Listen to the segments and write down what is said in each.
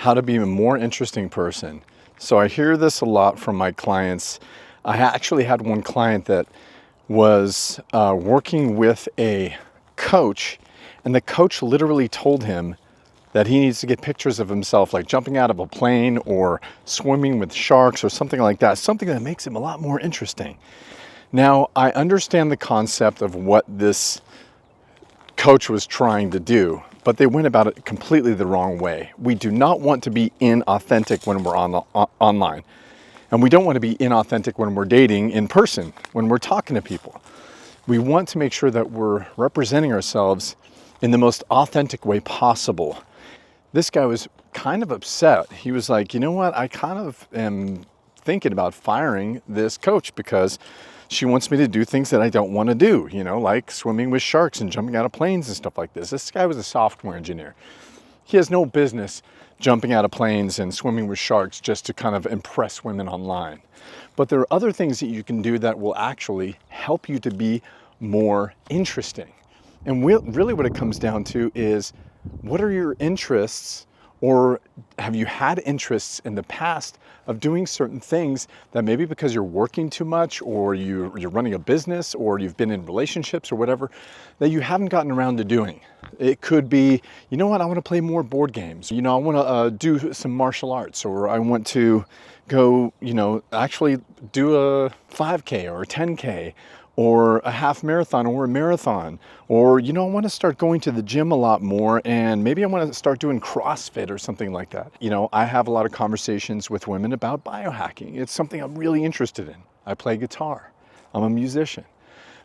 how to be a more interesting person. So I hear this a lot from my clients. I actually had one client that was working with a coach, and the coach literally told him that he needs to get pictures of himself like jumping out of a plane or swimming with sharks or something like that, something that makes him a lot more interesting. Now, I understand the concept of what this coach was trying to do, but they went about it completely the wrong way. We do not want to be inauthentic when we're online. And we don't want to be inauthentic when we're dating in person, when we're talking to people. We want to make sure that we're representing ourselves in the most authentic way possible. This guy was kind of upset. He was like, you know what? I kind of am thinking about firing this coach because she wants me to do things that I don't want to do, like swimming with sharks and jumping out of planes and stuff like this. This guy was a software engineer. He has no business jumping out of planes and swimming with sharks just to kind of impress women online. But there are other things that you can do that will actually help you to be more interesting. And really what it comes down to is, what are your interests, or have you had interests in the past of doing certain things that maybe because you're working too much, or you're running a business, or you've been in relationships or whatever, that you haven't gotten around to doing? It could be, you know what, I want to play more board games. I want to do some martial arts, or I want to go, actually do a 5K or a 10K, or a half marathon or a marathon, or, I want to start going to the gym a lot more, and maybe I want to start doing CrossFit or something like that. I have a lot of conversations with women about biohacking. It's something I'm really interested in. I play guitar. I'm a musician.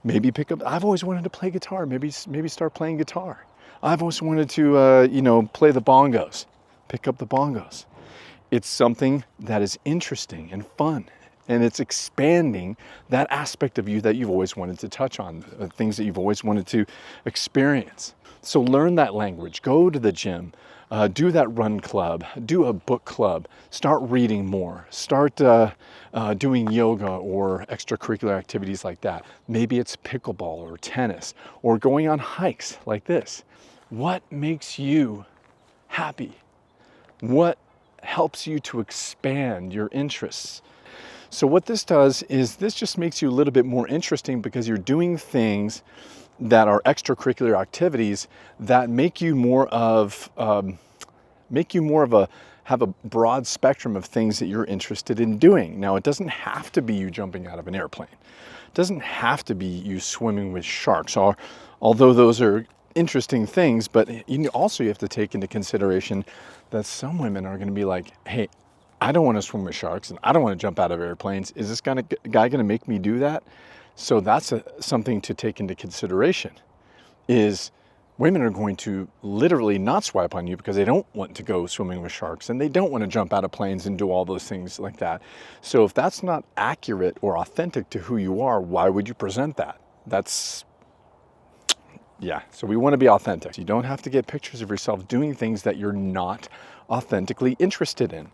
Maybe I've always wanted to play guitar. Maybe start playing guitar. I've always wanted to, play the bongos, pick up the bongos. It's something that is interesting and fun. And it's expanding that aspect of you that you've always wanted to touch on, things that you've always wanted to experience. So learn that language, go to the gym, do that run club, do a book club, start reading more, start doing yoga or extracurricular activities like that. Maybe it's pickleball or tennis, or going on hikes like this. What makes you happy? What helps you to expand your interests? So what this does is this just makes you a little bit more interesting, because you're doing things that are extracurricular activities that make you more of have a broad spectrum of things that you're interested in doing. Now, it doesn't have to be you jumping out of an airplane. It doesn't have to be you swimming with sharks, although those are interesting things. But you have to take into consideration that some women are going to be like, hey, I don't want to swim with sharks and I don't want to jump out of airplanes. Is this guy going to make me do that? So that's something to take into consideration, is women are going to literally not swipe on you because they don't want to go swimming with sharks and they don't want to jump out of planes and do all those things like that. So if that's not accurate or authentic to who you are, why would you present that? So we want to be authentic. You don't have to get pictures of yourself doing things that you're not authentically interested in.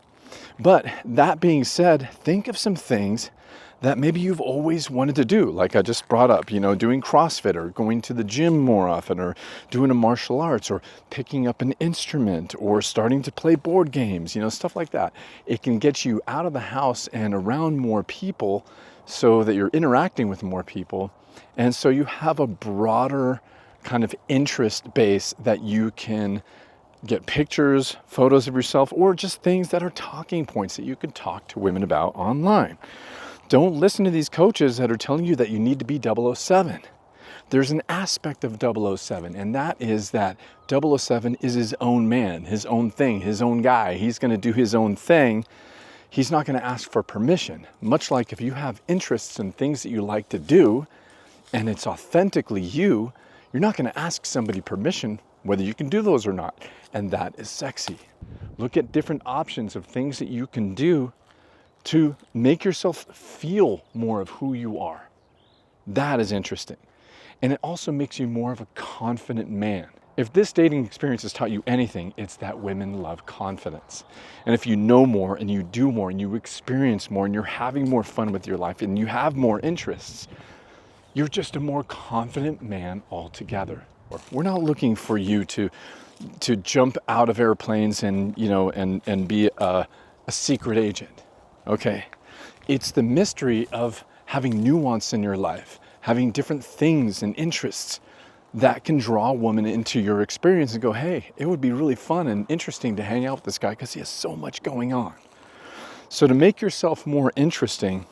But that being said, think of some things that maybe you've always wanted to do, like I just brought up, doing CrossFit, or going to the gym more often, or doing a martial arts, or picking up an instrument, or starting to play board games, stuff like that. It can get you out of the house and around more people so that you're interacting with more people. And so you have a broader kind of interest base that you can get pictures, photos of yourself, or just things that are talking points that you can talk to women about online. Don't listen to these coaches that are telling you that you need to be 007. There's an aspect of 007, and that is that 007 is his own man, his own thing, his own guy. He's going to do his own thing. He's not going to ask for permission. Much like if you have interests and things that you like to do, and it's authentically you, you're not going to ask somebody permission whether you can do those or not. And that is sexy. Look at different options of things that you can do to make yourself feel more of who you are. That is interesting. And it also makes you more of a confident man. If this dating experience has taught you anything, it's that women love confidence. And if you know more and you do more and you experience more and you're having more fun with your life and you have more interests, you're just a more confident man altogether. We're not looking for you to to jump out of airplanes and, you know, and be a secret agent. Okay. It's the mystery of having nuance in your life, having different things and interests that can draw a woman into your experience and go, hey, it would be really fun and interesting to hang out with this guy because he has so much going on. So to make yourself more interesting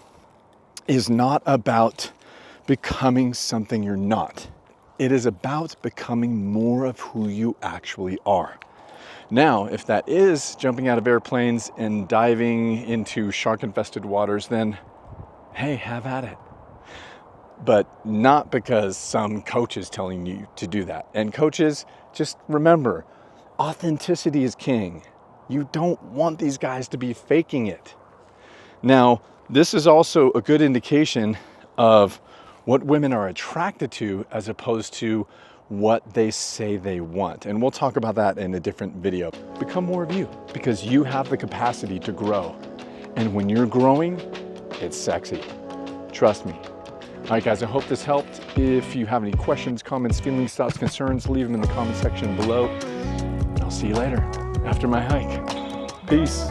is not about becoming something you're not. It is about becoming more of who you actually are. Now, if that is jumping out of airplanes and diving into shark-infested waters, then hey, have at it. But not because some coach is telling you to do that. And coaches, just remember, authenticity is king. You don't want these guys to be faking it. Now, this is also a good indication of what women are attracted to as opposed to what they say they want. And we'll talk about that in a different video. Become more of you because you have the capacity to grow. And when you're growing, it's sexy. Trust me. All right, guys, I hope this helped. If you have any questions, comments, feelings, thoughts, concerns, leave them in the comment section below. I'll see you later after my hike. Peace.